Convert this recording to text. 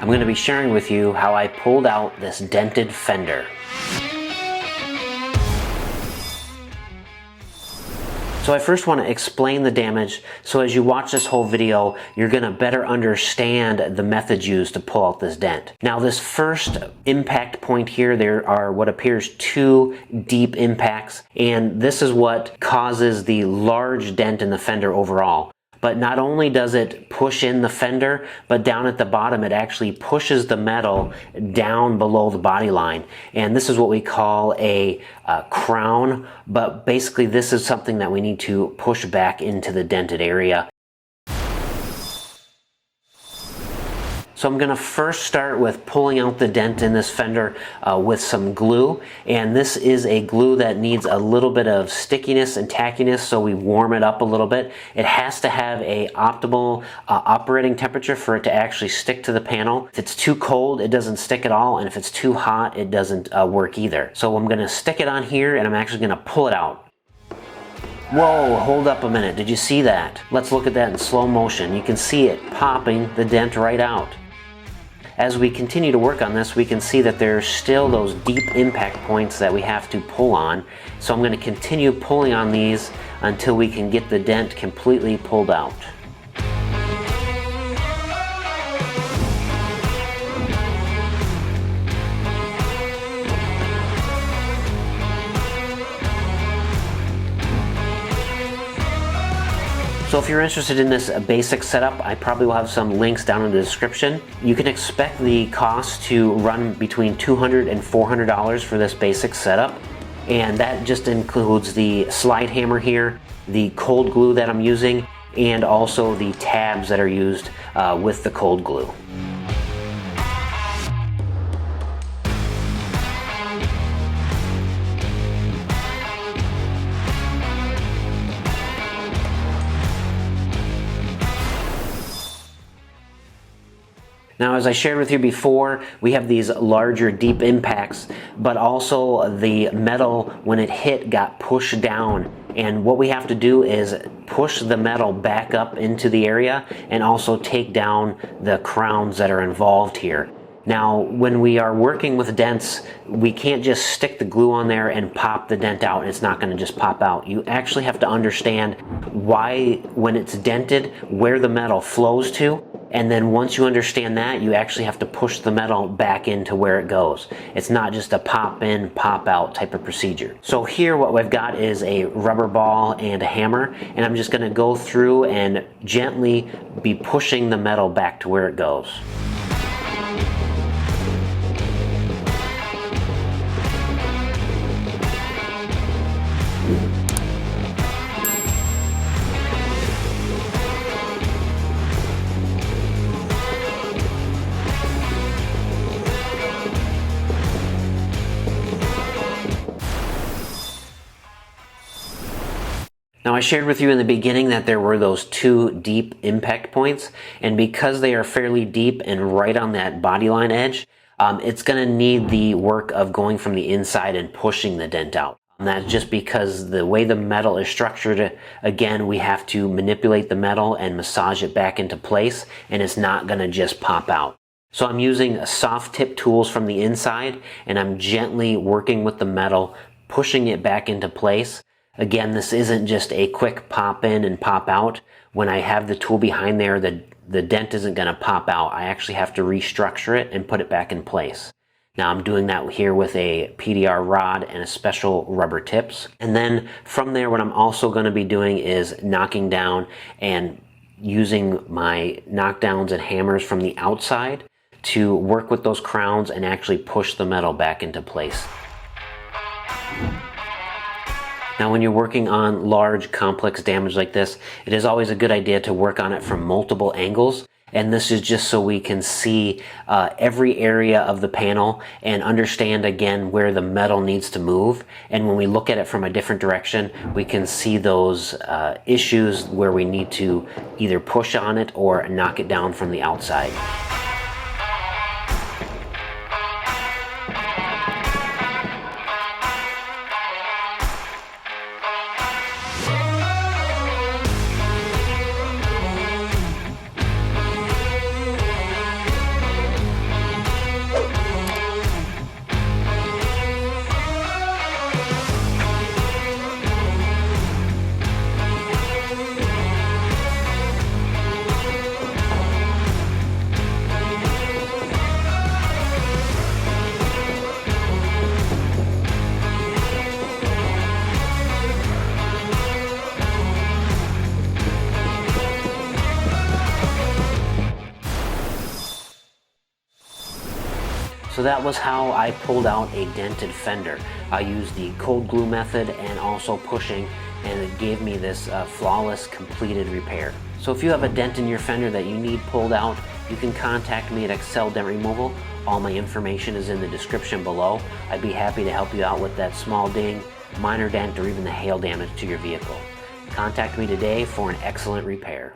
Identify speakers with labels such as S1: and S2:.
S1: I'm going to be sharing with you how I pulled out this dented fender. So I first want to explain the damage, so as you watch this whole video, you're going to better understand the methods used to pull out this dent. Now this first impact point here, there are what appears 2 deep impacts, and this is what causes the large dent in the fender overall. But not only does it push in the fender, but down at the bottom it actually pushes the metal down below the body line. And this is what we call a crown, but basically this is something that we need to push back into the dented area. So I'm going to first start with pulling out the dent in this fender with some glue, and this is a glue that needs a little bit of stickiness and tackiness, so we warm it up a little bit. It has to have a optimal operating temperature for it to actually stick to the panel. If it's too cold, it doesn't stick at all, and if it's too hot, it doesn't work either. So I'm going to stick it on here, and I'm actually going to pull it out. Whoa, hold up a minute, did you see that? Let's look at that in slow motion. You can see it popping the dent right out. As we continue to work on this, we can see that there's still those deep impact points that we have to pull on. So I'm going to continue pulling on these until we can get the dent completely pulled out. So if you're interested in this basic setup, I probably will have some links down in the description. You can expect the cost to run between $200 and $400 for this basic setup. And that just includes the slide hammer here, the cold glue that I'm using, and also the tabs that are used with the cold glue. Now, as I shared with you before, we have these larger deep impacts, but also the metal, when it hit, got pushed down. And what we have to do is push the metal back up into the area and also take down the crowns that are involved here. Now, when we are working with dents, we can't just stick the glue on there and pop the dent out. It's not going to just pop out. You actually have to understand why, when it's dented, where the metal flows to. And then once you understand that, you actually have to push the metal back into where it goes. It's not just a pop in, pop out type of procedure. So here what we've got is a rubber ball and a hammer, and I'm just going to go through and gently be pushing the metal back to where it goes. Now, I shared with you in the beginning that there were those 2 deep impact points, and because they are fairly deep and right on that body line edge, it's going to need the work of going from the inside and pushing the dent out. And that's just because the way the metal is structured, again, we have to manipulate the metal and massage it back into place, and it's not going to just pop out. So I'm using soft tip tools from the inside, and I'm gently working with the metal, pushing it back into place. Again, this isn't just a quick pop in and pop out. When I have the tool behind there, the dent isn't going to pop out. I actually have to restructure it and put it back in place. Now I'm doing that here with a PDR rod and a special rubber tips. And then from there, what I'm also going to be doing is knocking down and using my knockdowns and hammers from the outside to work with those crowns and actually push the metal back into place. Now, when you're working on large, complex damage like this, it is always a good idea to work on it from multiple angles. And this is just so we can see every area of the panel and understand again where the metal needs to move. And when we look at it from a different direction, we can see those issues where we need to either push on it or knock it down from the outside. So that was how I pulled out a dented fender. I used the cold glue method and also pushing, and it gave me this flawless completed repair. So if you have a dent in your fender that you need pulled out, you can contact me at Excel Dent Removal. All my information is in the description below. I'd be happy to help you out with that small ding, minor dent, or even the hail damage to your vehicle. Contact me today for an excellent repair.